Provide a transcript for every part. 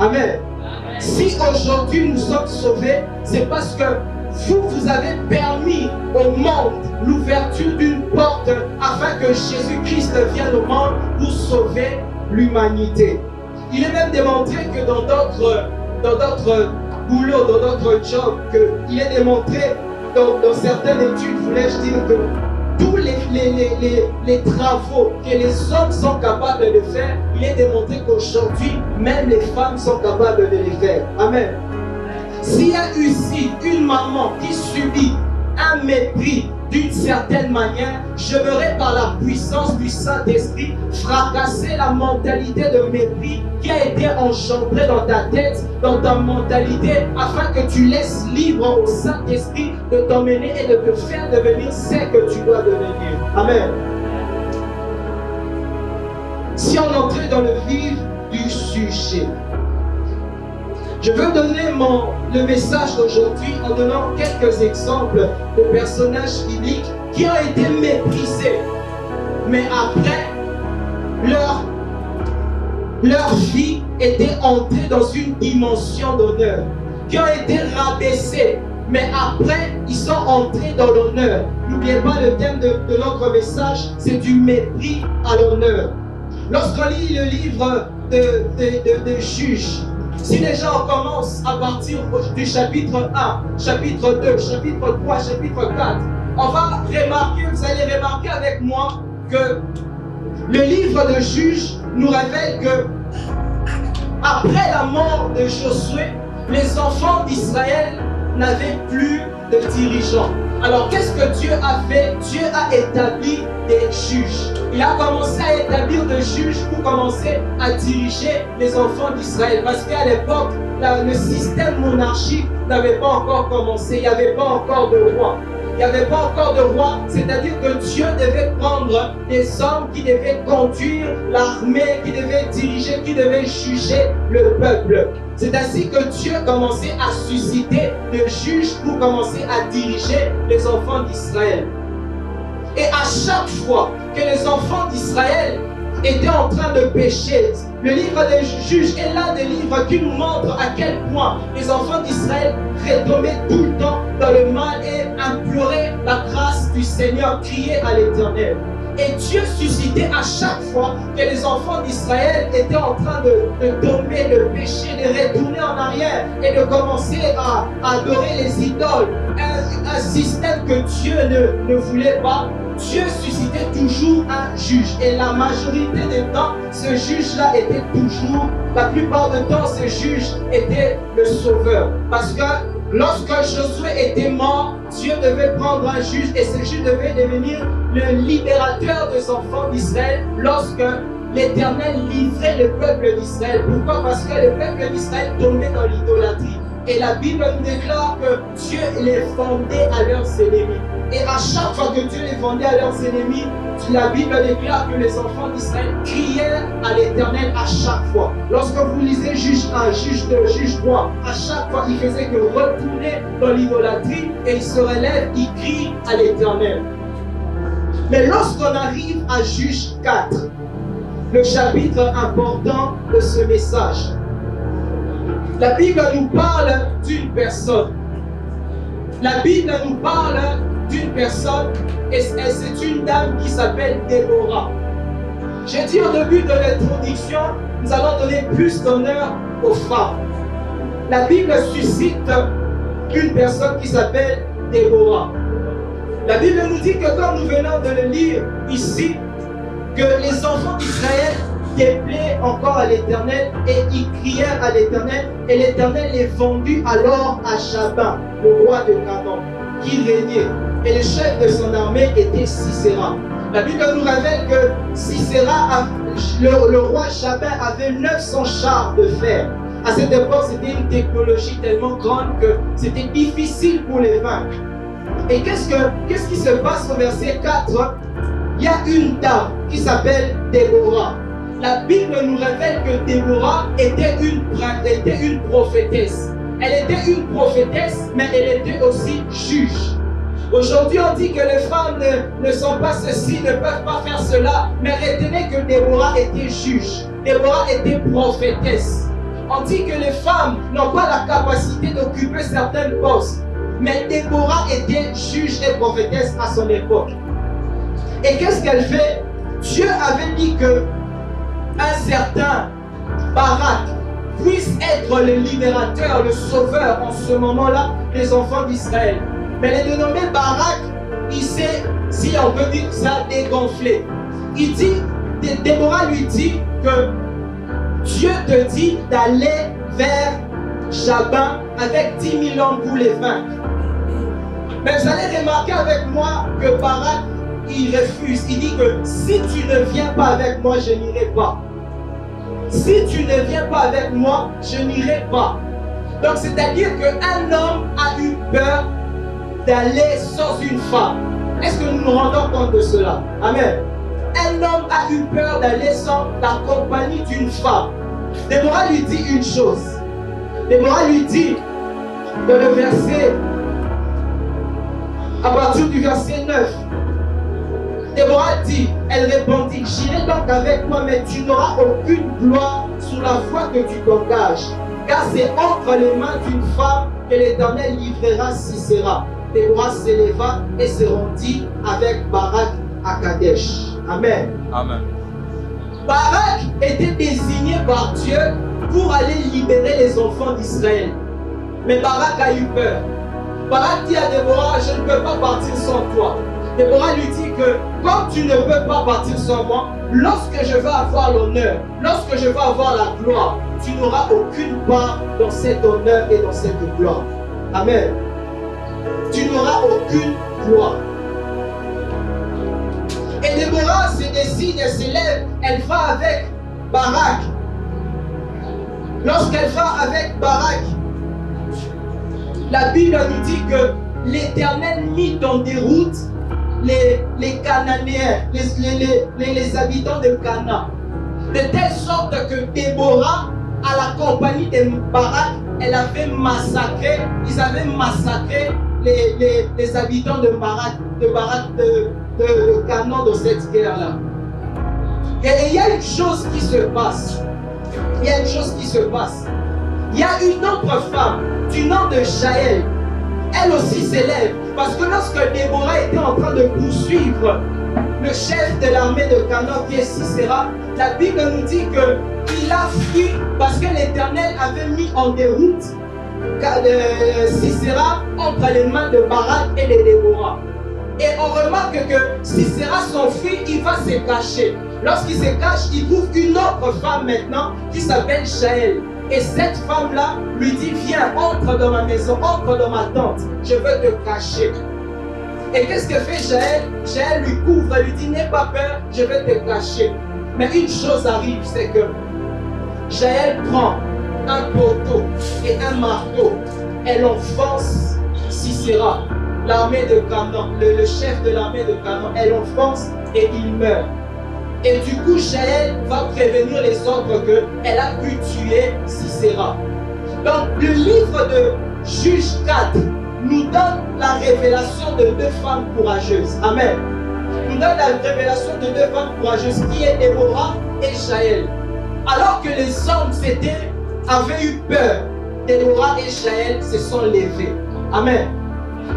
Amen. Si aujourd'hui nous sommes sauvés, c'est parce que vous avez permis au monde l'ouverture d'une porte afin que Jésus-Christ vienne au monde pour sauver l'humanité. Il est même démontré que dans d'autres boulots, dans d'autres jobs, il est démontré dans certaines études, voulais-je dire, que tous les travaux que les hommes sont capables de faire, il est démontré qu'aujourd'hui, même les femmes sont capables de les faire. Amen. S'il y a ici une maman qui subit un mépris d'une certaine manière, j'aimerais par la puissance du Saint-Esprit fracasser la mentalité de mépris qui a été engendrée dans ta tête, dans ta mentalité, afin que tu laisses libre au Saint-Esprit de t'emmener et de te faire devenir ce que tu dois devenir. Amen. Si on entrait dans le vif du sujet, je veux donner le message d'aujourd'hui en donnant quelques exemples de personnages bibliques qui ont été méprisés, mais après, leur vie était entrée dans une dimension d'honneur, qui ont été rabaissés, mais après, ils sont entrés dans l'honneur. N'oubliez pas le thème de notre message, c'est du mépris à l'honneur. Lorsqu'on lit le livre de Juges, si déjà on commence à partir du chapitre 1, chapitre 2, chapitre 3, chapitre 4, on va remarquer, vous allez remarquer avec moi que le livre de Juges nous révèle que après la mort de Josué, les enfants d'Israël n'avaient plus de dirigeants. Alors qu'est-ce que Dieu a fait? Dieu a établi des juges. Il a commencé à établir des juges pour commencer à diriger les enfants d'Israël. Parce qu'à l'époque, le système monarchique n'avait pas encore commencé. Il n'y avait pas encore de roi. Il n'y avait pas encore de roi, c'est-à-dire que Dieu devait prendre des hommes qui devaient conduire l'armée, qui devaient diriger, qui devaient juger le peuple. C'est ainsi que Dieu commençait à susciter des juges pour commencer à diriger les enfants d'Israël. Et à chaque fois que les enfants d'Israël étaient en train de pécher, le livre des juges est l'un des livres qui nous montre à quel point les enfants d'Israël retombaient tout le temps dans le mal et imploraient la grâce du Seigneur, criaient à l'Éternel. Et Dieu suscitait à chaque fois que les enfants d'Israël étaient en train de tomber, de pécher, de retourner en arrière et de commencer à adorer les idoles. Un système que Dieu ne voulait pas. Dieu suscitait toujours un juge. Et la majorité des temps, ce juge-là était toujours, la plupart du temps, ce juge était le sauveur. Parce que lorsque Josué était mort, Dieu devait prendre un juge et ce juge devait devenir le libérateur des enfants d'Israël lorsque l'Éternel livrait le peuple d'Israël. Pourquoi? Parce que le peuple d'Israël tombait dans l'idolâtrie. Et la Bible nous déclare que Dieu les vendait à leurs ennemis. Et à chaque fois que Dieu les vendait à leurs ennemis, la Bible déclare que les enfants d'Israël criaient à l'Éternel à chaque fois. Lorsque vous lisez Juge 1, Juge 2, Juge 3, à chaque fois, il faisait que retourner dans l'idolâtrie et il se relève, il crie à l'Éternel. Mais lorsqu'on arrive à Juge 4, le chapitre important de ce message, la Bible nous parle d'une personne. La Bible nous parle d'une personne et c'est une dame qui s'appelle Déborah. J'ai dit au début de l'introduction, nous allons donner plus d'honneur aux femmes. La Bible suscite une personne qui s'appelle Déborah. La Bible nous dit que comme nous venons de le lire ici, que les enfants d'Israël déplaient encore à l'Éternel et ils crièrent à l'Éternel et l'Éternel les vendit alors à Jabin, le roi de Canaan, qui régnait. Et le chef de son armée était Sisera. La Bible nous révèle que Sisera, le roi Jabin, avait 900 chars de fer. À cette époque, c'était une technologie tellement grande que c'était difficile pour les vaincre. Et qu'est-ce qui se passe au verset 4? Il y a une dame qui s'appelle Déborah. La Bible nous révèle que Déborah était une prophétesse. Elle était une prophétesse, mais elle était aussi juge. Aujourd'hui, on dit que les femmes ne sont pas ceci, ne peuvent pas faire cela. Mais retenez que Déborah était juge. Déborah était prophétesse. On dit que les femmes n'ont pas la capacité d'occuper certains postes. Mais Déborah était juge et prophétesse à son époque. Et qu'est-ce qu'elle fait? Dieu avait dit que un certain Barak puisse être le libérateur, le sauveur en ce moment-là des enfants d'Israël. Mais le dénommé Barak, il s'est, si on peut dire ça, dégonflé. Il dit, Déborah lui dit que Dieu te dit d'aller vers Jabin avec 10 000 hommes pour les vaincre. Mais vous allez remarquer avec moi que Barak, il refuse. Il dit que si tu ne viens pas avec moi, je n'irai pas. Si tu ne viens pas avec moi, je n'irai pas. Donc c'est-à-dire qu'un homme a eu peur d'aller sans une femme. Est-ce que nous nous rendons compte de cela? Amen. Un homme a eu peur d'aller sans la compagnie d'une femme. Déborah lui dit une chose. Déborah lui dit dans le verset, à partir du verset 9, Déborah dit, elle répondit, j'irai donc avec toi, mais tu n'auras aucune gloire sur la foi que tu t'engages, car c'est entre les mains d'une femme que l'Éternel livrera Sisera. Déborah s'éleva et se rendit avec Barak à Kadesh. Amen. Amen. Barak était désigné par Dieu pour aller libérer les enfants d'Israël. Mais Barak a eu peur. Barak dit à Déborah, je ne peux pas partir sans toi. Déborah lui dit que comme tu ne peux pas partir sans moi, lorsque je vais avoir l'honneur, lorsque je vais avoir la gloire, tu n'auras aucune part dans cet honneur et dans cette gloire. Amen. Tu n'auras aucune gloire. Et Déborah se décide, elle se lève, elle va avec Barak. Lorsqu'elle va avec Barak, la Bible nous dit que l'Éternel mit en déroute les Cananéens, les habitants de Cana. De telle sorte que Déborah, à la compagnie de Barak, ils avaient massacré les habitants de Canaan dans cette guerre-là. Et il y a une chose qui se passe. Il y a une chose qui se passe. Il y a une autre femme du nom de Jaël. Elle aussi s'élève. Parce que lorsque Déborah était en train de poursuivre le chef de l'armée de Canaan, qui est Sisera, la Bible nous dit qu'il a fui parce que l'Éternel avait mis en déroute Sisera entre les mains de Barak et de Déborah. Et on remarque que Sisera s'enfuit, il va se cacher. Lorsqu'il se cache, il trouve une autre femme maintenant qui s'appelle Jaël. Et cette femme-là lui dit, viens, entre dans ma maison, entre dans ma tente, je veux te cacher. Et qu'est-ce que fait Jaël? Jaël lui couvre, lui dit, n'aie pas peur, je vais te cacher. Mais une chose arrive, c'est que Jaël prend un poteau et un marteau. Elle enfonce Sisera, l'armée de Canaan, le chef de l'armée de Canaan. Elle enfonce et il meurt. Et du coup, Jaël va prévenir les autres qu'elle a pu tuer Sisera. Donc, le livre de Juge 4 nous donne la révélation de deux femmes courageuses. Amen. Nous donne la révélation de deux femmes courageuses qui est Déborah et Jaël. Alors que les hommes avaient eu peur, Déborah et Jaël se sont levés. Amen.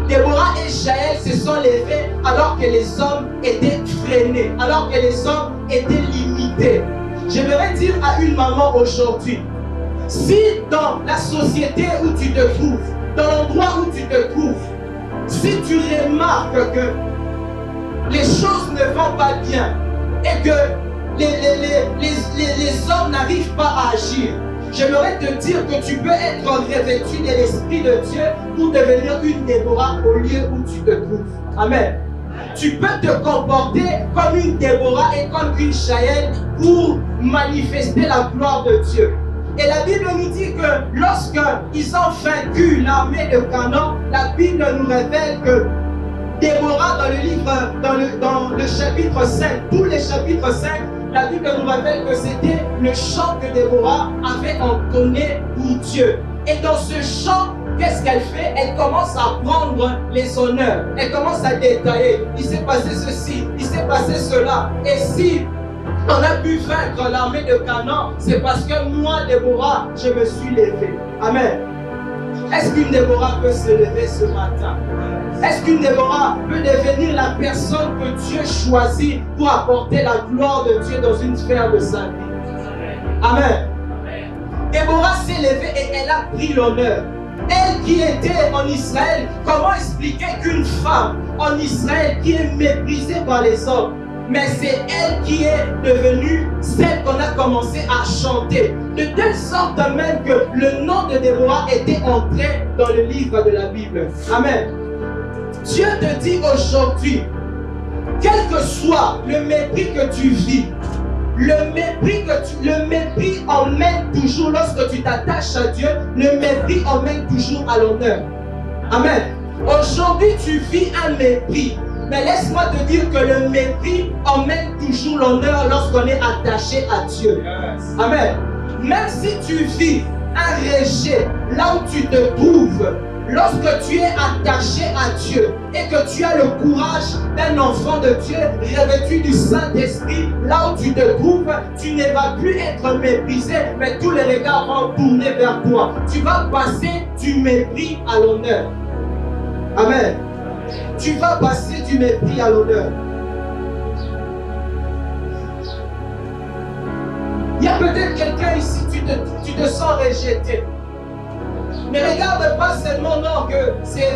Déborah et Jaël se sont levés alors que les hommes étaient freinés, alors que les hommes étaient limités. J'aimerais dire à une maman aujourd'hui, si dans la société où tu te trouves, dans l'endroit où tu te trouves, si tu remarques que les choses ne vont pas bien et que les hommes n'arrivent pas à agir, j'aimerais te dire que tu peux être revêtu de l'Esprit de Dieu pour devenir une Déborah au lieu où tu te trouves. Amen. Tu peux te comporter comme une Déborah et comme une Jaël pour manifester la gloire de Dieu. Et la Bible nous dit que lorsqu'ils ont vaincu l'armée de Canaan, la Bible nous révèle que Déborah dans le chapitre 5, tous les chapitres 5, la Bible nous révèle que c'était le chant que Déborah avait entonné pour Dieu. Et dans ce chant, qu'est-ce qu'elle fait? Elle commence à prendre les honneurs. Elle commence à détailler. Il s'est passé ceci, il s'est passé cela. Et si on a pu vaincre l'armée de Canaan, c'est parce que moi, Déborah, je me suis levé. Amen. Est-ce qu'une Déborah peut se lever ce matin? Est-ce qu'une Déborah peut devenir la personne que Dieu choisit pour apporter la gloire de Dieu dans une sphère de sa vie? Amen. Déborah s'est levée et elle a pris l'honneur. Elle qui était en Israël, comment expliquer qu'une femme en Israël qui est méprisée par les hommes, mais c'est elle qui est devenue celle qu'on a commencé à chanter. De telle sorte même que le nom de Déborah était entré dans le livre de la Bible. Amen. Dieu te dit aujourd'hui, quel que soit le mépris que tu vis, le mépris emmène toujours, lorsque tu t'attaches à Dieu, le mépris emmène toujours à l'honneur. Amen. Aujourd'hui, tu vis un mépris. Mais laisse-moi te dire que le mépris emmène toujours l'honneur lorsqu'on est attaché à Dieu. Amen. Même si tu vis un rejet là où tu te trouves, lorsque tu es attaché à Dieu et que tu as le courage d'un enfant de Dieu revêtu du Saint-Esprit, là où tu te trouves, tu ne vas plus être méprisé, mais tous les regards vont tourner vers toi. Tu vas passer du mépris à l'honneur. Amen. Tu vas passer du mépris à l'honneur. Il y a peut-être quelqu'un ici, tu te sens rejeté. Ne regarde pas seulement non que c'est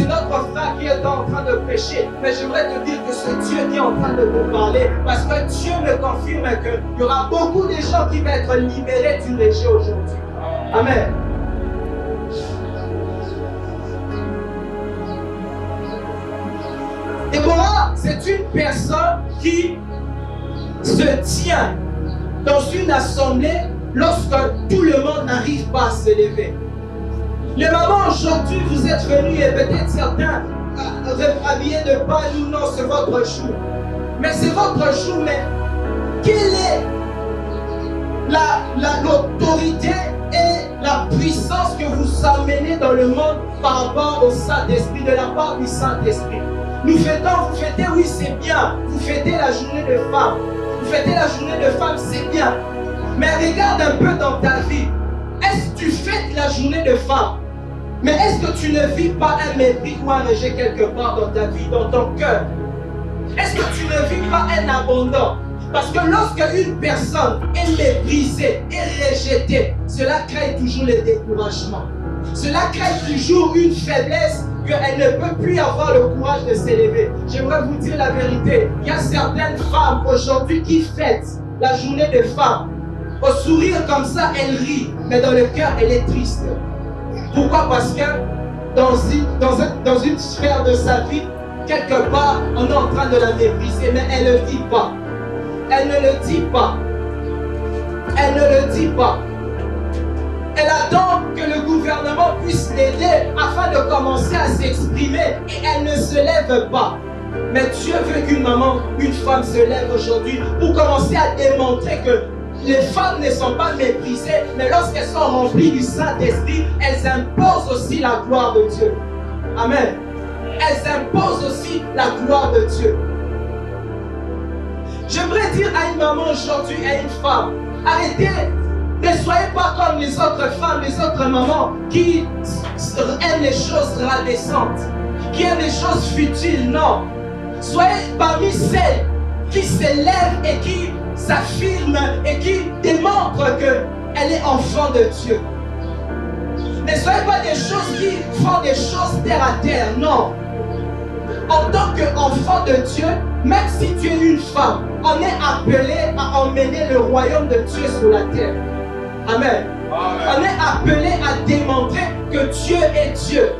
notre frère qui est en train de pécher, mais j'aimerais te dire que c'est Dieu qui est en train de te parler, parce que Dieu me confirme qu'il y aura beaucoup de gens qui vont être libérés du rejet aujourd'hui. Amen. Déborah, c'est une personne qui se tient dans une assemblée lorsque tout le monde n'arrive pas à se lever. Les mamans, aujourd'hui, vous êtes venus et peut-être certains habillés de paille ou non, c'est votre jour. Mais c'est votre jour, mais quelle est l'autorité et la puissance que vous amenez dans le monde par rapport au Saint-Esprit, de la part du Saint-Esprit? Nous fêtons, vous fêtez, oui, c'est bien. Vous fêtez la journée de femmes. Vous fêtez la journée de femmes, c'est bien. Mais regarde un peu dans ta vie. Est-ce que tu fêtes la journée de femmes? Mais est-ce que tu ne vis pas un mépris ou un rejet quelque part dans ta vie, dans ton cœur? Est-ce que tu ne vis pas un abandon? Parce que lorsque une personne est méprisée et rejetée, cela crée toujours le découragement. Cela crée toujours une faiblesse qu'elle ne peut plus avoir le courage de s'élever. J'aimerais vous dire la vérité. Il y a certaines femmes aujourd'hui qui fêtent la journée des femmes. Au sourire comme ça, elle rit, mais dans le cœur, elle est triste. Pourquoi? Parce que dans une sphère de sa vie, quelque part, on est en train de la mépriser, mais elle ne le dit pas. Elle ne le dit pas. Elle ne le dit pas. Elle attend que le gouvernement puisse l'aider afin de commencer à s'exprimer et elle ne se lève pas. Mais Dieu veut qu'une maman, une femme se lève aujourd'hui pour commencer à démontrer que les femmes ne sont pas méprisées, mais lorsqu'elles sont remplies du Saint-Esprit, elles imposent aussi la gloire de Dieu. Amen. Elles imposent aussi la gloire de Dieu. J'aimerais dire à une maman aujourd'hui, à une femme, arrêtez. Ne soyez pas comme les autres femmes, les autres mamans qui aiment les choses rabaissantes, qui aiment les choses futiles. Non. Soyez parmi celles qui s'élèvent et qui s'affirment et qui démontrent qu'elle est enfant de Dieu. Ne soyez pas des choses qui font des choses terre à terre. Non. En tant qu'enfant de Dieu, même si tu es une femme, on est appelé à emmener le royaume de Dieu sur la terre. Amen. On est appelé à démontrer que Dieu est Dieu.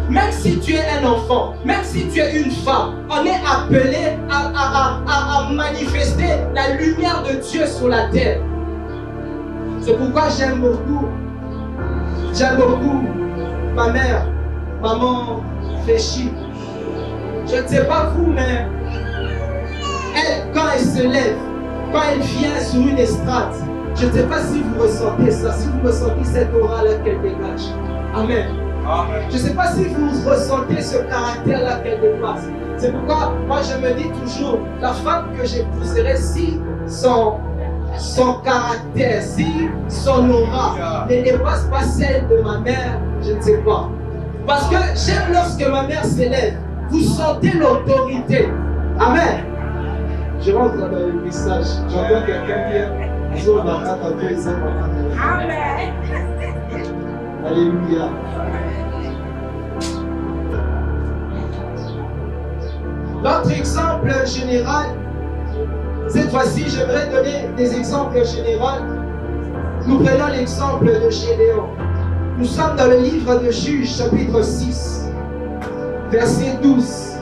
Même si tu es un enfant, même si tu es une femme, on est appelé à manifester la lumière de Dieu sur la terre. C'est pourquoi j'aime beaucoup ma mère, maman Féchi. Je ne sais pas vous, mais elle, quand elle se lève, quand elle vient sur une estrade, je ne sais pas si vous ressentez ça, si vous ressentez cette aura-là qu'elle dégage. Amen. Je ne sais pas si vous ressentez ce caractère-là qu'elle dépasse. C'est pourquoi moi je me dis toujours, la femme que j'épouserai, si son caractère, si son aura ne dépasse pas celle de ma mère, je ne sais pas. Parce que j'aime lorsque ma mère s'élève, vous sentez l'autorité. Amen. Je rentre dans le message. J'entends quelqu'un dire, Amen. Alléluia. L'autre exemple général, cette fois-ci, j'aimerais donner des exemples généraux. Nous prenons l'exemple de Gédéon. Nous sommes dans le livre de Juges, chapitre 6, verset 12.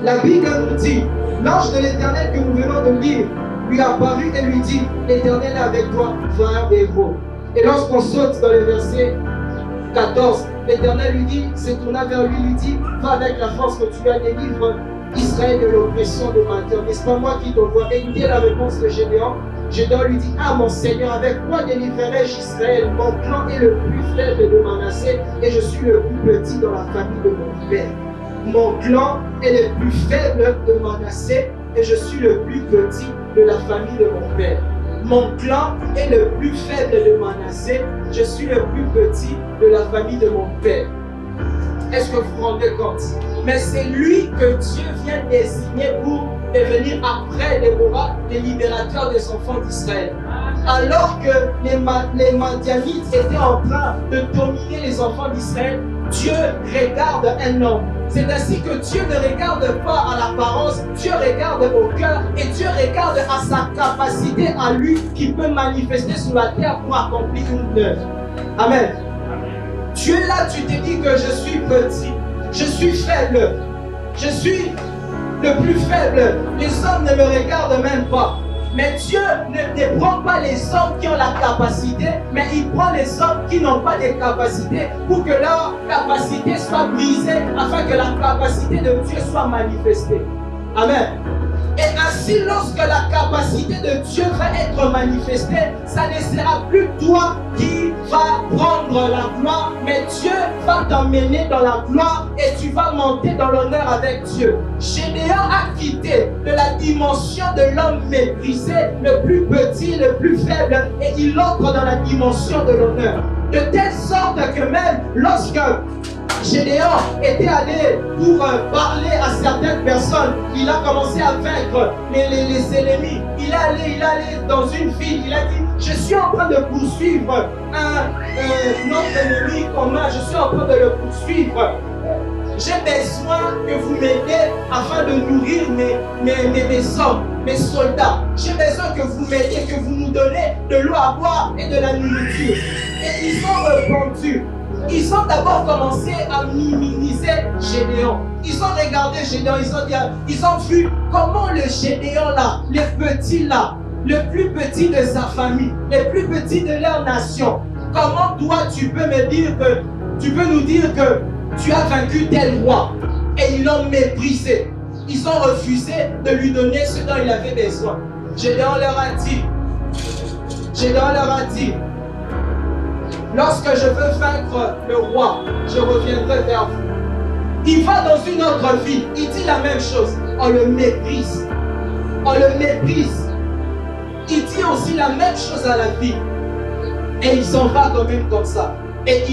La Bible nous dit, l'ange de l'Éternel que nous venons de lire lui apparut et lui dit, l'Éternel est avec toi, frère et héros. Et lorsqu'on saute dans le verset 14, l'Éternel lui dit, se tourna vers lui dit, va avec la force que tu as, délivre Israël de l'oppression de Madian. N'est-ce pas moi qui t'envoie? Écoutez la réponse de Gédéon. Gédéon lui dit, ah mon Seigneur, avec quoi délivrerai-je Israël? Mon clan est le plus faible de Manassé et je suis le plus petit dans la famille de mon père. Mon clan est le plus faible de Manassé et je suis le plus petit de la famille de mon père. Mon clan est le plus faible de Manassé, je suis le plus petit de la famille de mon père. Est-ce que vous vous rendez compte? Mais c'est lui que Dieu vient désigner pour devenir après Déborah les libérateurs des enfants d'Israël. Alors que les Madianites étaient en train de dominer les enfants d'Israël, Dieu regarde un homme. C'est ainsi que Dieu ne regarde pas à l'apparence, Dieu regarde au cœur et Dieu regarde à sa capacité à lui qui peut manifester sur la terre pour accomplir une œuvre. Amen. Tu es là, tu te dis que je suis petit, je suis faible, je suis le plus faible. Les hommes ne me regardent même pas. Mais Dieu ne prend pas les hommes qui ont la capacité, mais il prend les hommes qui n'ont pas de capacité pour que leur capacité soit brisée, afin que la capacité de Dieu soit manifestée. Amen. Et ainsi, lorsque la capacité de Dieu va être manifestée, ça ne sera plus toi qui vas prendre la gloire, mais Dieu va t'emmener dans la gloire et tu vas monter dans l'honneur avec Dieu. Gédéon a quitté de la dimension de l'homme méprisé, le plus petit, le plus faible, et il entre dans la dimension de l'honneur. De telle sorte que même lorsque Gédéon était allé pour parler à certaines personnes, il a commencé à vaincre les ennemis. Il est allé dans une ville, il a dit, je suis en train de poursuivre notre ennemi commun, je suis en train de le poursuivre. J'ai besoin que vous m'aidiez afin de nourrir mes hommes, mes soldats. J'ai besoin que vous m'aidiez, que vous nous donnez de l'eau à boire et de la nourriture. Et ils ont répondu. Ils ont d'abord commencé à minimiser Gédéon. Ils ont regardé Gédéon, ils ont vu comment le Gédéon là, le petit là, le plus petit de sa famille, le plus petit de leur nation, comment toi tu peux nous dire que tu as vaincu tel roi? Et ils l'ont méprisé. Ils ont refusé de lui donner ce dont il avait besoin. Gédéon leur a dit, lorsque je veux vaincre le roi, je reviendrai vers vous. Il va dans une autre ville, il dit la même chose. On le méprise. Il dit aussi la même chose à la ville. Et il s'en va quand même comme ça. Et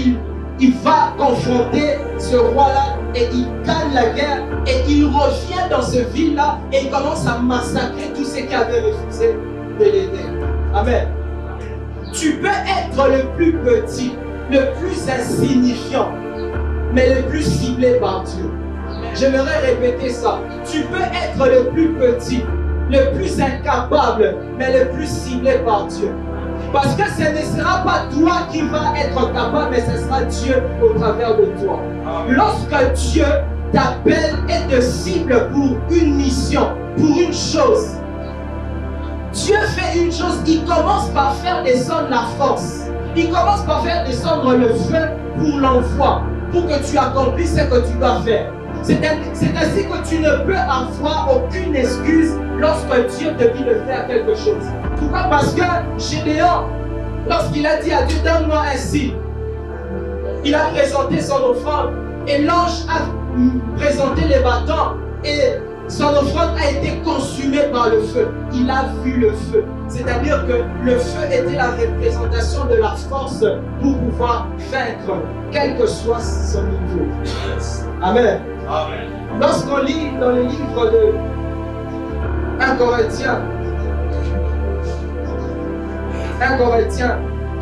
il va confronter ce roi-là et il gagne la guerre et il revient dans ce ville-là et il commence à massacrer tous ceux qui avaient refusé de l'aider. Amen. Tu peux être le plus petit, le plus insignifiant, mais le plus ciblé par Dieu. J'aimerais répéter ça. Tu peux être le plus petit, le plus incapable, mais le plus ciblé par Dieu. Parce que ce ne sera pas toi qui vas être capable, mais ce sera Dieu au travers de toi. Lorsque Dieu t'appelle et te cible pour une mission, pour une chose, Dieu fait une chose, il commence par faire descendre la force. Il commence par faire descendre le feu pour l'envoi, pour que tu accomplisses ce que tu dois faire. C'est ainsi que tu ne peux avoir aucune excuse lorsque Dieu te dit de faire quelque chose. Pourquoi? Parce que Gédéon, lorsqu'il a dit à Dieu, donne-moi un signe, Il a présenté son offrande et l'ange a présenté les bâtons et son offrande a été consumée par le feu. Il a vu le feu. C'est-à-dire que le feu était la représentation de la force pour pouvoir vaincre, quel que soit son niveau. Amen. Amen. Lorsqu'on lit dans le livre de 1 Corinthiens,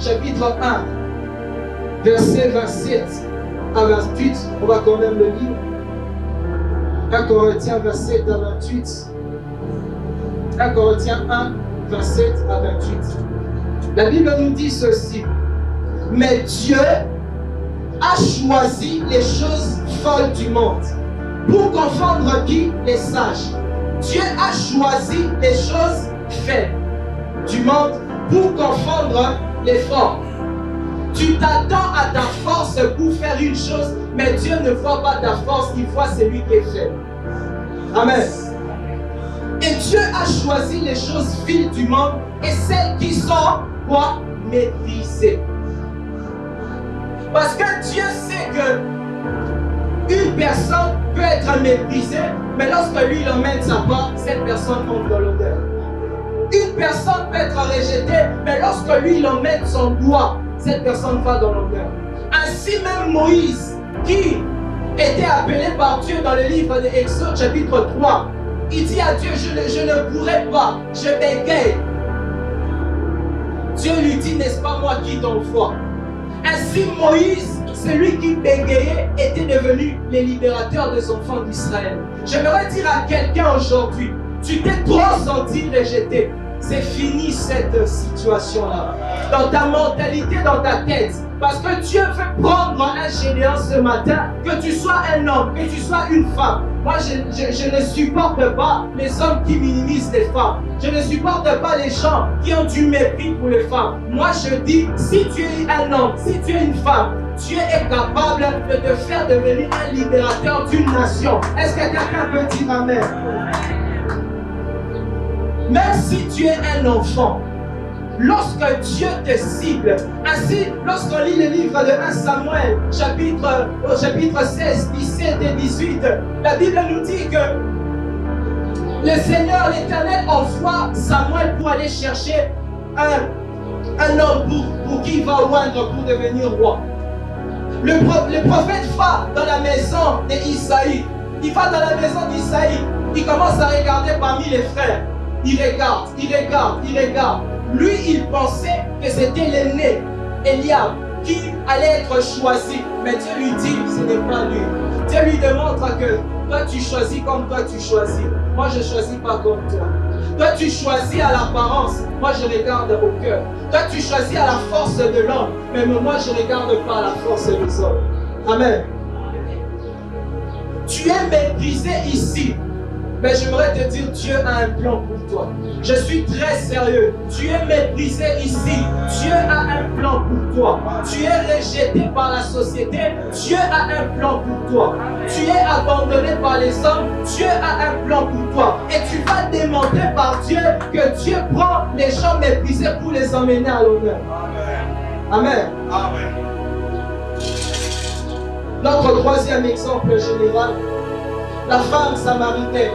chapitre 1, verset 27 à 28, on va quand même le lire. 1 Corinthiens 27 à 28. 1 Corinthiens 1, 27 à 28. La Bible nous dit ceci. Mais Dieu a choisi les choses folles du monde pour confondre qui? Les sages. Dieu a choisi les choses faibles du monde pour confondre les forts. Tu t'attends à ta force pour faire une chose, mais Dieu ne voit pas ta force, il voit celui qui est faible. Amen. Et Dieu a choisi les choses viles du monde et celles qui sont quoi? Méprisées. Parce que Dieu sait que une personne peut être méprisée, mais lorsque lui il emmène sa part, cette personne monte dans l'honneur. Une personne peut être rejetée, mais lorsque lui il emmène son doigt, cette personne va dans l'honneur. Ainsi même Moïse, qui était appelé par Dieu dans le livre de Exode chapitre 3, il dit à Dieu, je ne pourrai pas, je bégaye. Dieu lui dit, n'est-ce pas moi qui t'envoie? Ainsi Moïse, celui qui bégayait, était devenu le libérateur des enfants d'Israël. J'aimerais dire à quelqu'un aujourd'hui, tu t'es trop senti rejeté. C'est fini cette situation-là. Dans ta mentalité, dans ta tête. Parce que Dieu veut prendre un géant ce matin, que tu sois un homme, que tu sois une femme. Moi, je ne supporte pas les hommes qui minimisent les femmes. Je ne supporte pas les gens qui ont du mépris pour les femmes. Moi, je dis, si tu es un homme, si tu es une femme, Dieu est capable de te faire devenir un libérateur d'une nation. Est-ce que quelqu'un peut dire Amen? Même si tu es un enfant, lorsque Dieu te cible, ainsi lorsqu'on lit le livre de 1 Samuel, chapitre 16, 17 et 18, la Bible nous dit que le Seigneur, l'Éternel, envoie Samuel pour aller chercher un homme pour qui il va oindre pour devenir roi. Le prophète va dans la maison d'Isaïe. Il va dans la maison d'Isaïe. Il commence à regarder parmi les frères. Il regarde. Lui, il pensait que c'était l'aîné, Eliab, qui allait être choisi. Mais Dieu lui dit, ce n'est pas lui. Dieu lui démontre que toi, tu choisis comme toi, tu choisis. Moi, je ne choisis pas comme toi. Toi, tu choisis à l'apparence. Moi, je regarde au cœur. Toi, tu choisis à la force de l'homme. Mais moi, je ne regarde pas à la force des hommes. Amen. Tu es méprisé ici. Mais j'aimerais te dire, Dieu a un plan pour toi. Je suis très sérieux. Tu es méprisé ici. Dieu a un plan pour toi. Tu es rejeté par la société. Dieu a un plan pour toi. Tu es abandonné par les hommes. Dieu a un plan pour toi. Et tu vas demander par Dieu que Dieu prend les gens méprisés pour les emmener à l'honneur. Amen. Amen. Notre troisième exemple général, la femme samaritaine.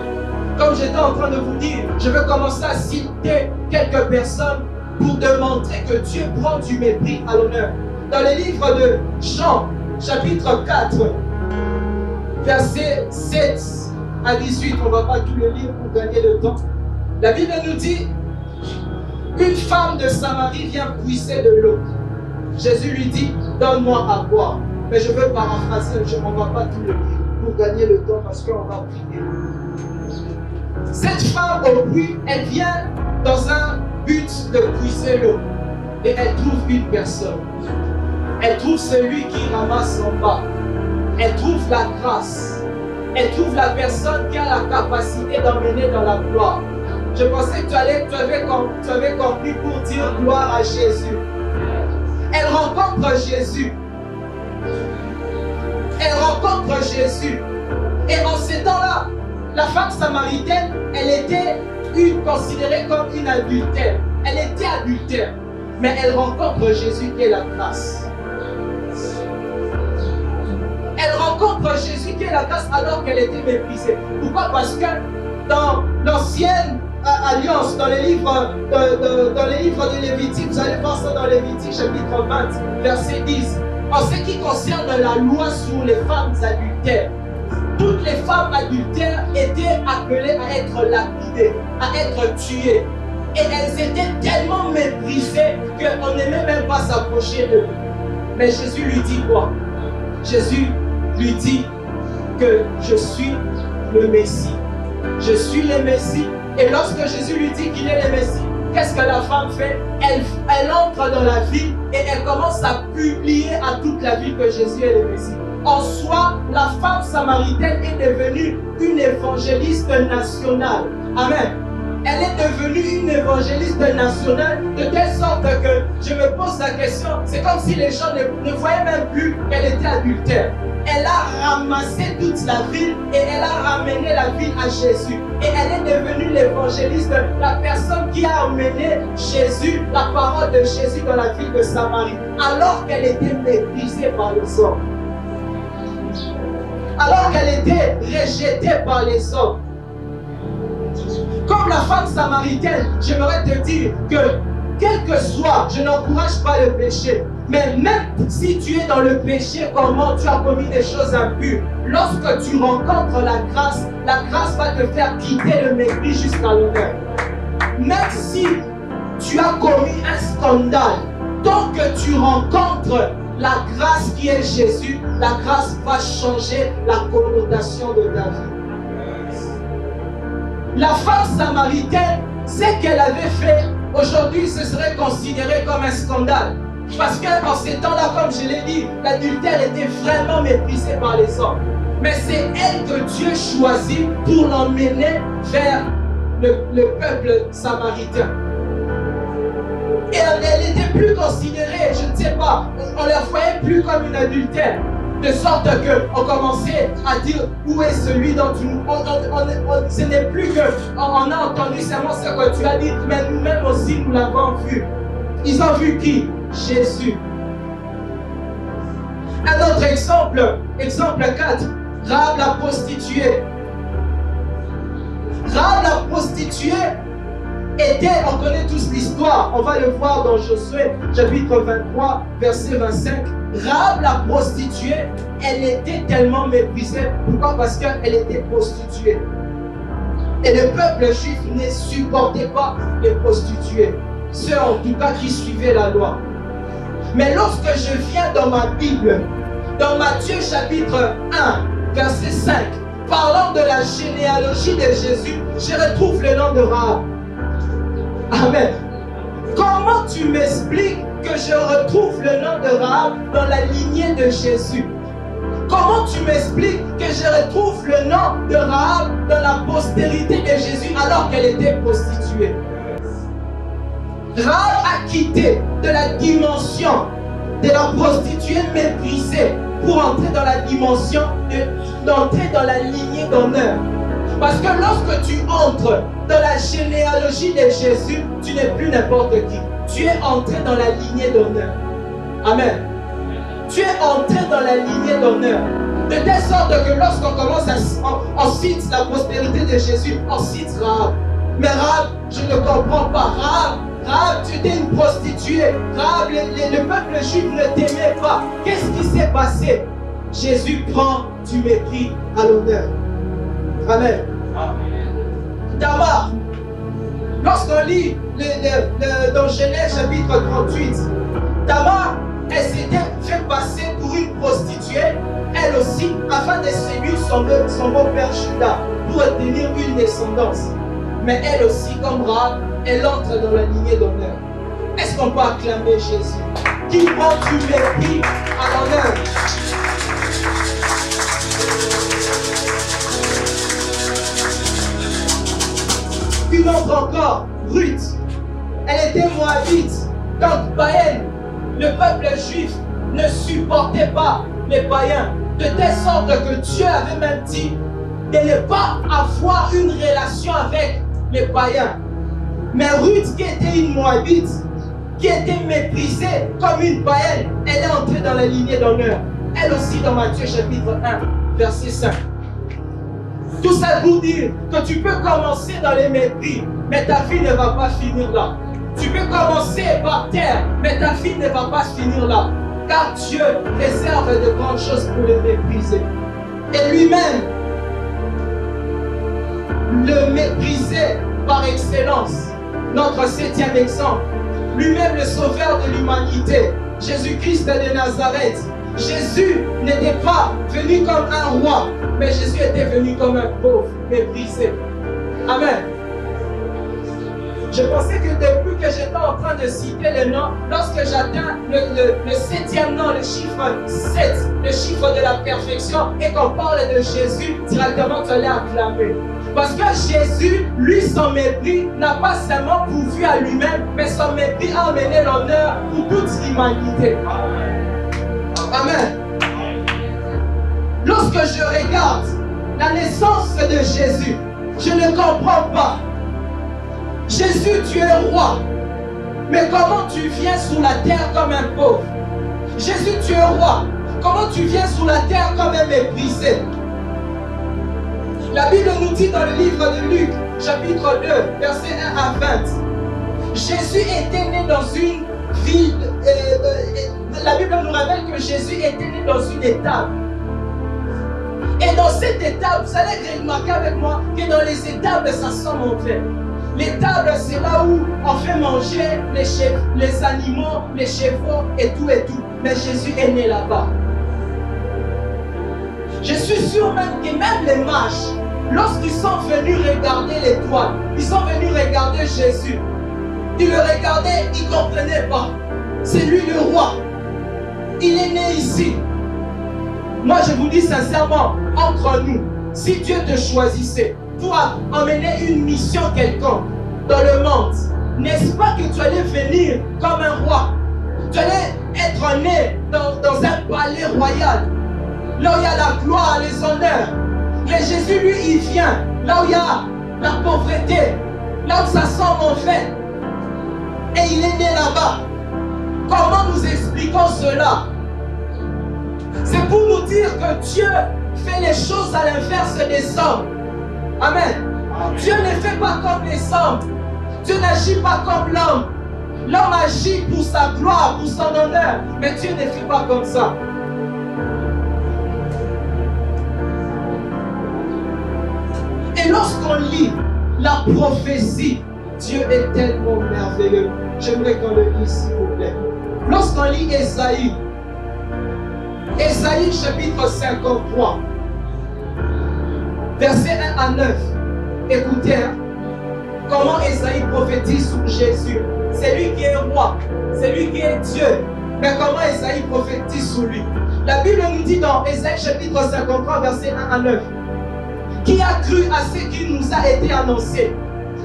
Comme j'étais en train de vous dire, je vais commencer à citer quelques personnes pour démontrer que Dieu prend du mépris à l'honneur. Dans le livre de Jean, chapitre 4, versets 7 à 18, on ne va pas tout le lire pour gagner le temps. La Bible nous dit, une femme de Samarie vient puiser de l'eau. Jésus lui dit, donne-moi à boire. Mais je veux paraphraser, on ne va pas tout le lire pour gagner le temps parce qu'on va prier. Cette femme au puits, elle vient dans un but de puiser l'eau et elle trouve une personne. Elle trouve celui qui ramasse en bas. Elle trouve la grâce. Elle trouve la personne qui a la capacité d'emmener dans la gloire. Je pensais que tu avais compris pour dire gloire à Jésus. Elle rencontre Jésus. Elle rencontre Jésus. Et en ces temps-là, la femme samaritaine, elle était considérée comme une adultère. Elle était adultère. Mais elle rencontre Jésus qui est la grâce. contre Jésus qui est la grâce alors qu'elle était méprisée. Pourquoi? Parce que dans l'ancienne alliance, dans les livres de Lévitique, vous allez voir ça dans Lévitique chapitre 20, verset 10. En ce qui concerne la loi sur les femmes adultères, toutes les femmes adultères étaient appelées à être lapidées, à être tuées. Et elles étaient tellement méprisées qu'on n'aimait même pas s'approcher d'eux. Mais Jésus lui dit quoi? Jésus lui dit que je suis le Messie. Je suis le Messie. Et lorsque Jésus lui dit qu'il est le Messie, qu'est-ce que la femme fait? Elle entre dans la ville et elle commence à publier à toute la ville que Jésus est le Messie. En soi, la femme samaritaine est devenue une évangéliste nationale. Amen. Elle est devenue une évangéliste nationale de telle sorte que je me pose la question, c'est comme si les gens ne voyaient même plus qu'elle était adultère. Elle a ramassé toute la ville et elle a ramené la ville à Jésus. Et elle est devenue l'évangéliste, la personne qui a emmené Jésus, la parole de Jésus dans la ville de Samarie, alors qu'elle était méprisée par les hommes. Alors qu'elle était rejetée par les hommes. Comme la femme samaritaine, j'aimerais te dire que, quel que soit, je n'encourage pas le péché. Mais même si tu es dans le péché, comment tu as commis des choses impures, lorsque tu rencontres la grâce va te faire quitter le mépris jusqu'à l'honneur. Même si tu as commis un scandale, tant que tu rencontres la grâce qui est Jésus, la grâce va changer la connotation de ta vie. La femme samaritaine, ce qu'elle avait fait, aujourd'hui ce serait considéré comme un scandale. Parce qu'en ces temps-là, comme je l'ai dit, l'adultère était vraiment méprisé par les hommes. Mais c'est elle que Dieu choisit pour l'emmener vers le peuple samaritain. Et elle n'était plus considérée, je ne sais pas, on ne la voyait plus comme une adultère. De sorte qu'on commençait à dire où est celui dont tu nous. Ce n'est plus qu'on a entendu seulement ce que tu as dit, mais nous-mêmes aussi nous l'avons vu. Ils ont vu qui? Jésus. Un autre exemple, exemple 4, Rahab la prostituée. Rahab la prostituée était, on connaît tous l'histoire, on va le voir dans Josué, chapitre 23, verset 25. Rahab la prostituée, elle était tellement méprisée. Pourquoi? Parce qu'elle était prostituée. Et le peuple juif ne supportait pas les prostituées. Ceux en tout cas qui suivaient la loi. Mais lorsque je viens dans ma Bible, dans Matthieu chapitre 1, verset 5, parlant de la généalogie de Jésus, je retrouve le nom de Rahab. Amen. Comment tu m'expliques que je retrouve le nom de Rahab dans la lignée de Jésus? Comment tu m'expliques que je retrouve le nom de Rahab dans la postérité de Jésus alors qu'elle était prostituée? Rahab a quitté de la dimension de la prostituée méprisée pour entrer dans la dimension d'entrer dans la lignée d'honneur. Parce que lorsque tu entres dans la généalogie de Jésus, tu n'es plus n'importe qui. Tu es entré dans la lignée d'honneur. Amen. Tu es entré dans la lignée d'honneur. De telle sorte que lorsqu'on commence on cite la prospérité de Jésus, on cite Rahab. Mais Rahab, je ne comprends pas. Rahab, tu étais une prostituée. Rahab, le peuple juif ne t'aimait pas. Qu'est-ce qui s'est passé? Jésus prend du mépris à l'honneur. Amen. Tamar, lorsqu'on lit dans Genèse chapitre 38, Tamar, elle s'était fait passer pour une prostituée, elle aussi, afin de séduire son beau-père Judas, pour obtenir une descendance. Mais elle aussi, comme Rahab, elle entre dans la lignée d'honneur. Est-ce qu'on peut acclamer Jésus qui prend du mépris à l'honneur? Une autre encore, Ruth, elle était moabite, donc païenne. Le peuple juif ne supportait pas les païens, de telle sorte que Dieu avait même dit de ne pas avoir une relation avec les païens. Mais Ruth, qui était une moabite, qui était méprisée comme une païenne, elle est entrée dans la lignée d'honneur. Elle aussi dans Matthieu chapitre 1, verset 5. Tout ça pour dire que tu peux commencer dans les mépris, mais ta vie ne va pas finir là. Tu peux commencer par terre, mais ta vie ne va pas finir là. Car Dieu réserve de grandes choses pour le mépriser. Et lui-même, le mépriser par excellence. Notre 7e exemple. Lui-même le sauveur de l'humanité. Jésus-Christ de Nazareth. Jésus n'était pas venu comme un roi, mais Jésus était venu comme un pauvre, méprisé. Amen. Je pensais que depuis que j'étais en train de citer les noms, lorsque j'atteins le 7e nom, le chiffre 7, le chiffre de la perfection, et qu'on parle de Jésus, directement tu allais acclamer. Parce que Jésus, lui, son mépris n'a pas seulement pourvu à lui-même, mais son mépris a amené l'honneur pour toute l'humanité. Amen. Lorsque je regarde la naissance de Jésus, je ne comprends pas. Jésus, tu es roi. Mais comment tu viens sur la terre comme un pauvre? Jésus, tu es roi. Comment tu viens sur la terre comme un méprisé? La Bible nous dit dans le livre de Luc, chapitre 2, versets 1 à 20. Jésus était né dans une ville. La Bible nous révèle que Jésus était né dans une étable. Et dans cette étable, vous allez remarquer avec moi que dans les étables, ça sent mauvais. L'étable, c'est là où on fait manger les animaux, les chevaux et tout et tout. Mais Jésus est né là-bas. Je suis sûr même que même les mages, lorsqu'ils sont venus regarder l'étoile, ils sont venus regarder Jésus. Ils le regardaient, ils ne comprenaient pas. C'est lui le roi. Il est né ici. Moi, je vous dis sincèrement, entre nous, si Dieu te choisissait pour emmener une mission quelconque dans le monde, n'est-ce pas que tu allais venir comme un roi? Tu allais être né dans un palais royal, là où il y a la gloire, les honneurs. Mais Jésus, lui, il vient là où il y a la pauvreté, là où ça sent mauvais. Et il est né là-bas. Comment nous expliquons cela? C'est pour nous dire que Dieu fait les choses à l'inverse des hommes. Amen. Dieu ne fait pas comme les hommes. Dieu n'agit pas comme l'homme. L'homme agit pour sa gloire, pour son honneur. Mais Dieu ne fait pas comme ça. Et lorsqu'on lit la prophétie, Dieu est tellement merveilleux. J'aimerais qu'on le lise, s'il vous plaît. Lorsqu'on lit Ésaïe, Ésaïe chapitre 53, versets 1 à 9. Écoutez, comment Ésaïe prophétise sur Jésus. C'est lui qui est roi, c'est lui qui est Dieu. Mais comment Ésaïe prophétise sur lui? La Bible nous dit dans Ésaïe chapitre 53, versets 1 à 9. Qui a cru à ce qui nous a été annoncé?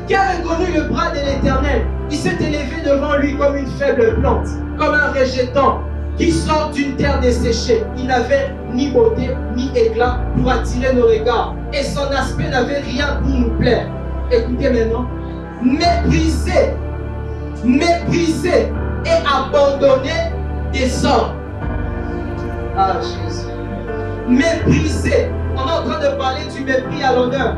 Qui a reconnu le bras de l'Éternel? Il s'est élevé devant lui comme une faible plante, comme un rejeton qui sort d'une terre desséchée. Il n'avait ni beauté ni éclat pour attirer nos regards, et son aspect n'avait rien pour nous plaire. Écoutez maintenant. Méprisé, méprisé et abandonné des hommes. Ah Jésus. Méprisé. On est en train de parler du mépris à l'honneur.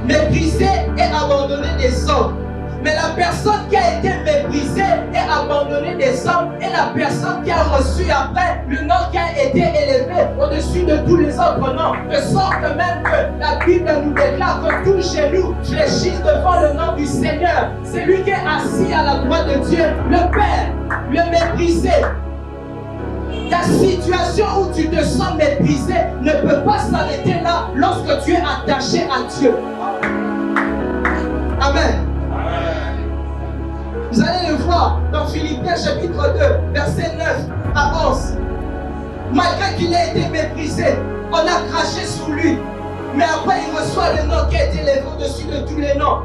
Méprisé et abandonné des hommes. Mais la personne qui a été méprisée et abandonnée des hommes est la personne qui a reçu après le nom qui a été élevé au-dessus de tous les autres noms. De sorte même que la Bible nous déclare que tous genou fléchissent devant le nom du Seigneur. C'est lui qui est assis à la droite de Dieu, le Père, le méprisé. Ta situation où tu te sens méprisé ne peut pas s'arrêter là lorsque tu es attaché à Dieu. Amen. Vous allez le voir dans Philippiens chapitre 2, verset 9 à 11. Malgré qu'il ait été méprisé, on a craché sur lui. Mais après, il reçoit le nom qui a été élevé au-dessus de tous les noms.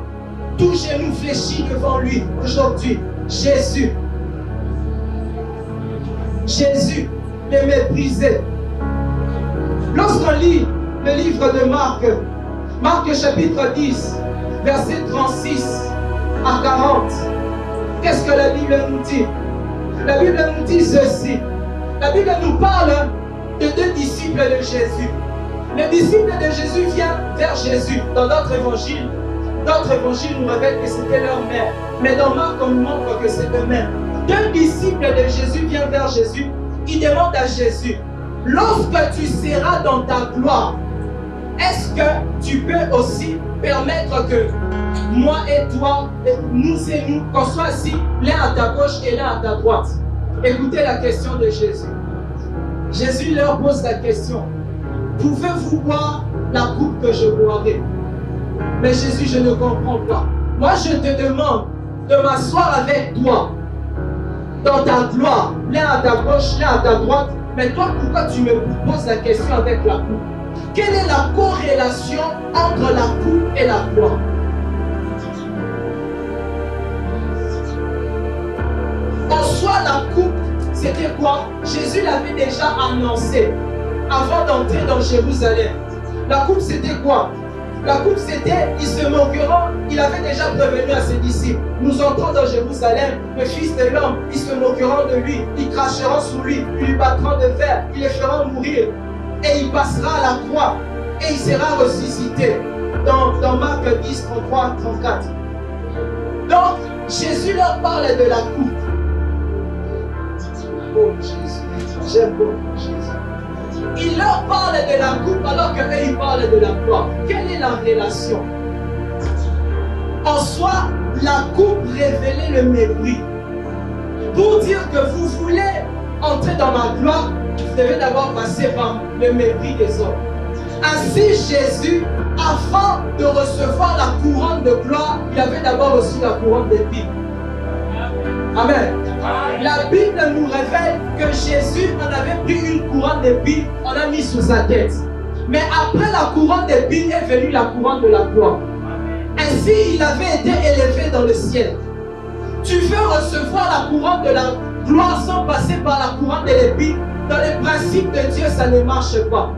Tout genou fléchit devant lui aujourd'hui. Jésus. Jésus, le méprisé. Lorsqu'on lit le livre de Marc, Marc chapitre 10, verset 36 à 40, qu'est-ce que la Bible nous dit? La Bible nous dit ceci. La Bible nous parle de deux disciples de Jésus. Les disciples de Jésus viennent vers Jésus. Dans d'autres évangiles nous révèlent que c'était leur mère. Mais dans Marc, on nous montre que c'est eux-mêmes. Deux disciples de Jésus viennent vers Jésus. Ils demandent à Jésus, lorsque tu seras dans ta gloire, est-ce que tu peux aussi permettre que moi et toi, nous et nous, qu'on soit assis l'un à ta gauche et l'un à ta droite? Écoutez la question de Jésus. Jésus leur pose la question, pouvez-vous boire la coupe que je boirai? Mais Jésus, je ne comprends pas. Moi, je te demande de m'asseoir avec toi dans ta gloire, l'un à ta gauche, l'un à ta droite. Mais toi, pourquoi tu me poses la question avec la coupe? Quelle est la corrélation entre la coupe et la gloire? En soi, la coupe, c'était quoi? Jésus l'avait déjà annoncé avant d'entrer dans Jérusalem. La coupe, c'était quoi? La coupe, c'était, ils se moqueront. Il avait déjà prévenu à ses disciples. Nous entrons dans Jérusalem, le Fils de l'homme, ils se moqueront de lui, ils cracheront sur lui, ils lui battront de fer, ils le feront mourir. Et il passera à la croix et il sera ressuscité. Dans Marc 10, 33, 34. Donc, Jésus leur parle de la coupe. Oh Jésus, j'aime beaucoup Jésus. Il leur parle de la coupe alors qu'eux ils parlent de la gloire. Quelle est la relation? En soi, la coupe révélait le mépris. Pour dire que vous voulez entrer dans ma gloire, vous devez d'abord passer par le mépris des hommes. Ainsi, Jésus, avant de recevoir la couronne de gloire, il avait d'abord reçu la couronne d'épines. Amen. La Bible nous révèle que Jésus en avait pris une couronne d'épines, on a mis sous sa tête. Mais après la couronne d'épines est venue la couronne de la gloire. Ainsi, il avait été élevé dans le ciel. Tu veux recevoir la couronne de la gloire sans passer par la couronne de l'épine? Dans les principes de Dieu, ça ne marche pas.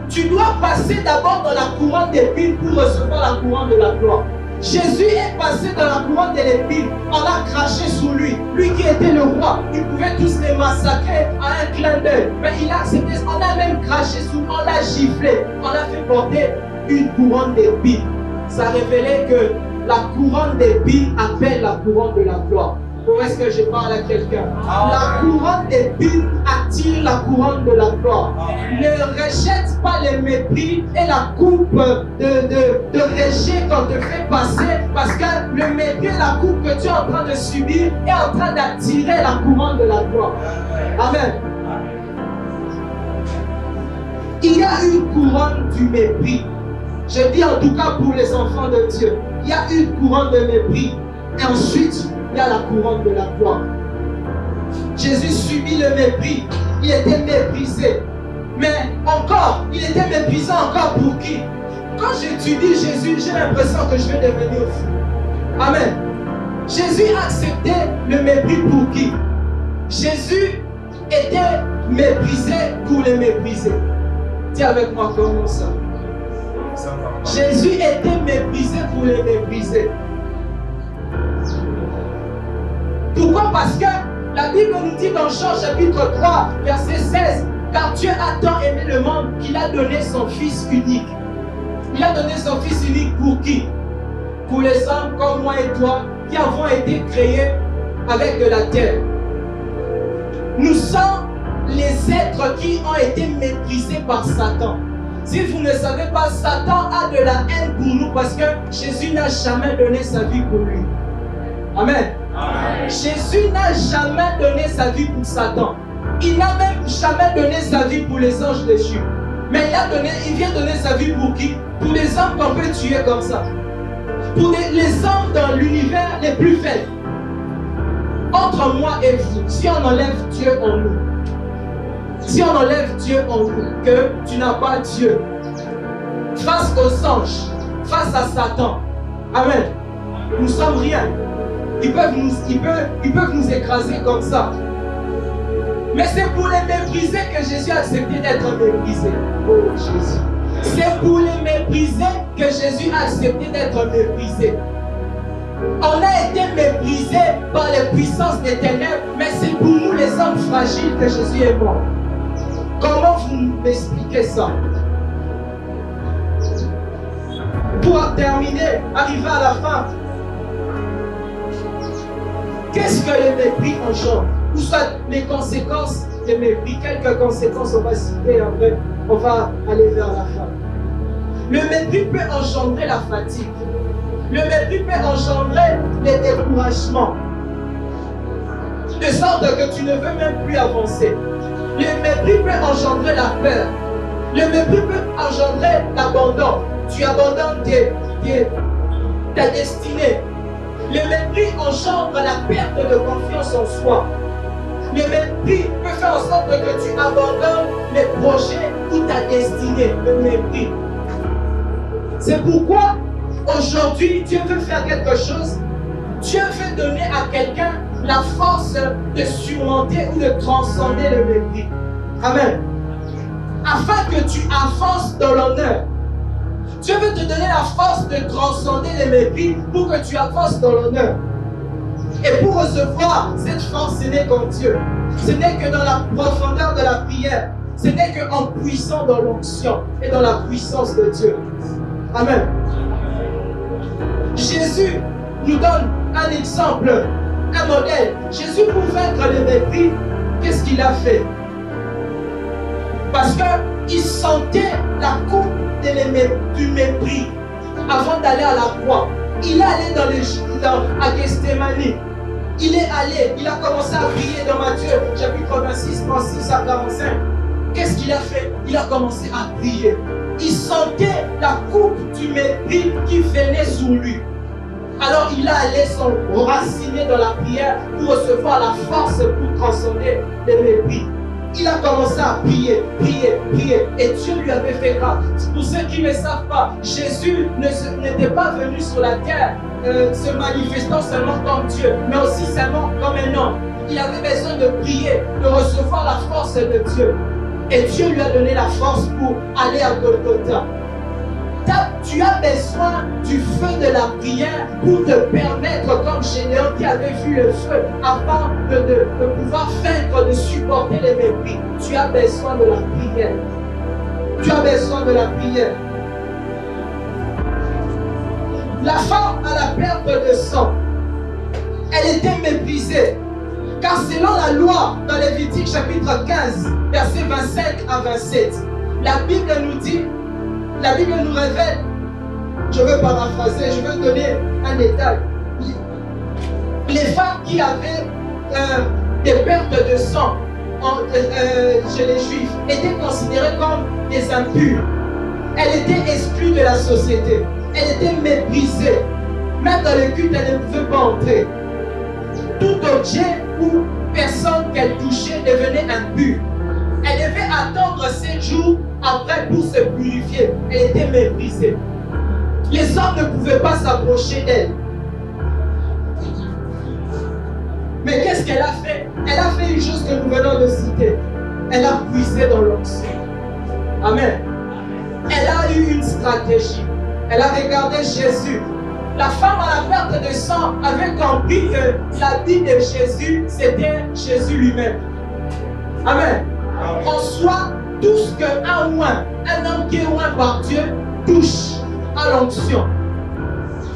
Tu dois passer d'abord dans la couronne d'épines pour recevoir la couronne de la gloire. Jésus est passé dans la couronne de l'épine. On a craché sur lui. Lui qui était le roi. Il pouvait tous les massacrer à un clin d'œil. Mais il a accepté. On a même craché sur lui. On l'a giflé. On a fait porter une couronne d'épines. Ça révélait que la couronne d'épines appelle la couronne de la gloire. Ou est-ce que je parle à quelqu'un? La couronne d'épines attire la couronne de la gloire. Ne rejette pas les mépris et la coupe de rejet qu'on te fait passer, parce que le mépris et la coupe que tu es en train de subir est en train d'attirer la couronne de la gloire. Amen. Il y a une couronne du mépris. Je dis en tout cas pour les enfants de Dieu. Il y a une couronne de mépris. Et ensuite, il y a la couronne de la gloire. Jésus subit le mépris. Il était méprisé. Mais encore, il était méprisé encore pour qui? Quand j'étudie Jésus, j'ai l'impression que je vais devenir fou. Amen. Jésus a accepté le mépris pour qui? Jésus était méprisé pour les mépriser. Dis avec moi comment ça? Jésus était méprisé pour les mépriser. Pourquoi? Parce que la Bible nous dit dans Jean chapitre 3, verset 16, car Dieu a tant aimé le monde qu'il a donné son Fils unique. Il a donné son Fils unique pour qui? Pour les hommes comme moi et toi qui avons été créés avec de la terre. Nous sommes les êtres qui ont été méprisés par Satan. Si vous ne savez pas, Satan a de la haine pour nous parce que Jésus n'a jamais donné sa vie pour lui. Amen. Amen. Jésus n'a jamais donné sa vie pour Satan. Il n'a même jamais donné sa vie pour les anges déchus. Mais il vient donner sa vie pour qui? Pour les hommes qu'on peut tuer comme ça. Pour les hommes dans l'univers les plus faibles. Entre moi et vous, si on enlève Dieu en nous, si on enlève Dieu en nous, que tu n'as pas Dieu, face aux anges, face à Satan, amen, nous sommes rien. Ils peuvent nous écraser comme ça. Mais c'est pour les mépriser que Jésus a accepté d'être méprisé. Oh Jésus. C'est pour les mépriser que Jésus a accepté d'être méprisé. On a été méprisé par les puissances des ténèbres, mais c'est pour nous les hommes fragiles que Jésus est mort. Comment vous m'expliquez ça? Pour terminer, arriver à la fin, qu'est-ce que le mépris engendre? Ou soit les conséquences du mépris? Quelques conséquences, on va citer après, on va aller vers la fin. Le mépris peut engendrer la fatigue. Le mépris peut engendrer les découragements. De sorte que tu ne veux même plus avancer. Le mépris peut engendrer la peur. Le mépris peut engendrer l'abandon. Tu abandonnes ta destinée. Le mépris engendre la perte de confiance en soi. Le mépris peut faire en sorte que tu abandonnes les projets ou ta destinée. Le mépris. C'est pourquoi aujourd'hui Dieu veut faire quelque chose. Dieu veut donner à quelqu'un la force de surmonter ou de transcender le mépris. Amen. Afin que tu avances dans l'honneur. Dieu veut te donner la force de transcender les mépris pour que tu avances dans l'honneur. Et pour recevoir cette force, ce n'est qu'en Dieu. Ce n'est que dans la profondeur de la prière. Ce n'est qu'en puissant dans l'onction et dans la puissance de Dieu. Amen. Jésus nous donne un exemple, un modèle. Jésus, pour vaincre le mépris, qu'est-ce qu'il a fait? Parce qu'il sentait la coupe du mépris avant d'aller à la croix. Il est allé à Gethsémani. Il est allé, il a commencé à prier dans Matthieu, chapitre 26, 36 à 45. Qu'est-ce qu'il a fait? Il a commencé à prier. Il sentait la coupe du mépris qui venait sur lui. Alors il a allé s'enraciner dans la prière pour recevoir la force pour transcender les mépris. Il a commencé à prier, prier, prier. Et Dieu lui avait fait grâce. Pour ceux qui ne savent pas, Jésus n'était pas venu sur la terre se manifestant seulement comme Dieu, mais aussi seulement comme un homme. Il avait besoin de prier, de recevoir la force de Dieu. Et Dieu lui a donné la force pour aller à Golgotha. Tu as besoin du feu de la prière pour te permettre, comme Gédéon qui avait vu le feu, afin de pouvoir vaincre, de supporter les mépris. Tu as besoin de la prière. Tu as besoin de la prière. La femme à la perte de sang, elle était méprisée. Car selon la loi, dans Lévitique chapitre 15, versets 25 à 27, la Bible nous dit, la Bible nous révèle, je veux paraphraser, je veux donner un détail. Les femmes qui avaient des pertes de sang chez les Juifs étaient considérées comme des impures. Elles étaient exclues de la société. Elles étaient méprisées. Même dans le culte, elles ne pouvaient pas entrer. Tout objet ou personne qu'elle touchait devenait impure. Elle devait attendre 7 jours après pour se purifier. Elle était méprisée. Les hommes ne pouvaient pas s'approcher d'elle. Mais qu'est-ce qu'elle a fait? Elle a fait une chose que nous venons de citer. Elle a puisé dans l'onction. Amen. Elle a eu une stratégie. Elle a regardé Jésus. La femme à la perte de sang avait compris que l'habit de Jésus, c'était Jésus lui-même. Amen. En soi, tout ce qu'un oint, un homme qui est oint par Dieu, touche à l'onction.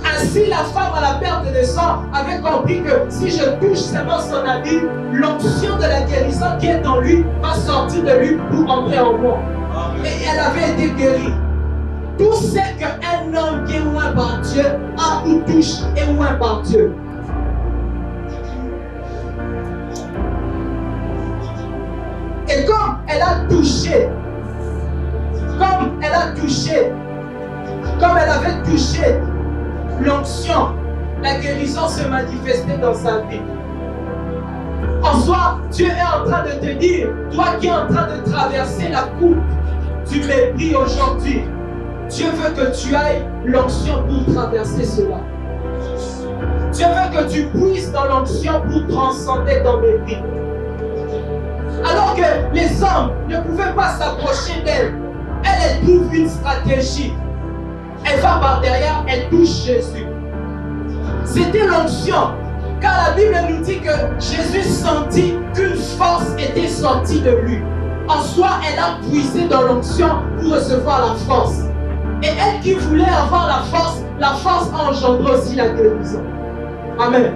Ainsi, la femme à la perte de sang avait compris que si je touche seulement son habit, l'onction de la guérison qui est en lui va sortir de lui pour entrer en moi. Et elle avait été guérie. Tout ce qu'un homme qui est oint par Dieu a ou touche est oint par Dieu. Et comme elle a touché, comme elle avait touché l'onction, la guérison se manifestait dans sa vie. En soi, Dieu est en train de te dire, toi qui es en train de traverser la coupe du mépris aujourd'hui, Dieu veut que tu ailles l'onction pour traverser cela. Dieu veut que tu puisses dans l'onction pour transcender ton mépris. Alors que les hommes ne pouvaient pas s'approcher d'elle, elle trouve une stratégie. Elle va par derrière, elle touche Jésus. C'était l'onction. Car la Bible nous dit que Jésus sentit qu'une force était sortie de lui. En soi, elle a puisé dans l'onction pour recevoir la force. Et elle qui voulait avoir la force a engendré aussi la guérison. Amen.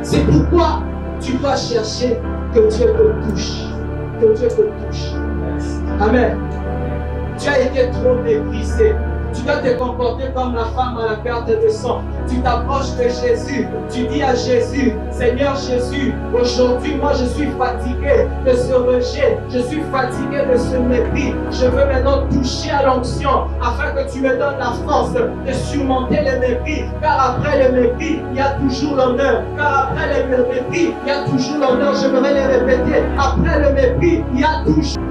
C'est pourquoi tu dois chercher que Dieu te touche. Que Dieu te touche. Amen. Tu as été trop méprisé. Tu dois te comporter comme la femme à la perte de sang. Tu t'approches de Jésus. Tu dis à Jésus, Seigneur Jésus, aujourd'hui, moi je suis fatigué de ce rejet. Je suis fatigué de ce mépris. Je veux maintenant toucher à l'onction afin que tu me donnes la force de surmonter le mépris. Car après le mépris, il y a toujours l'honneur. Car après le mépris, il y a toujours l'honneur. Je vais le répéter. Après le mépris, il y a toujours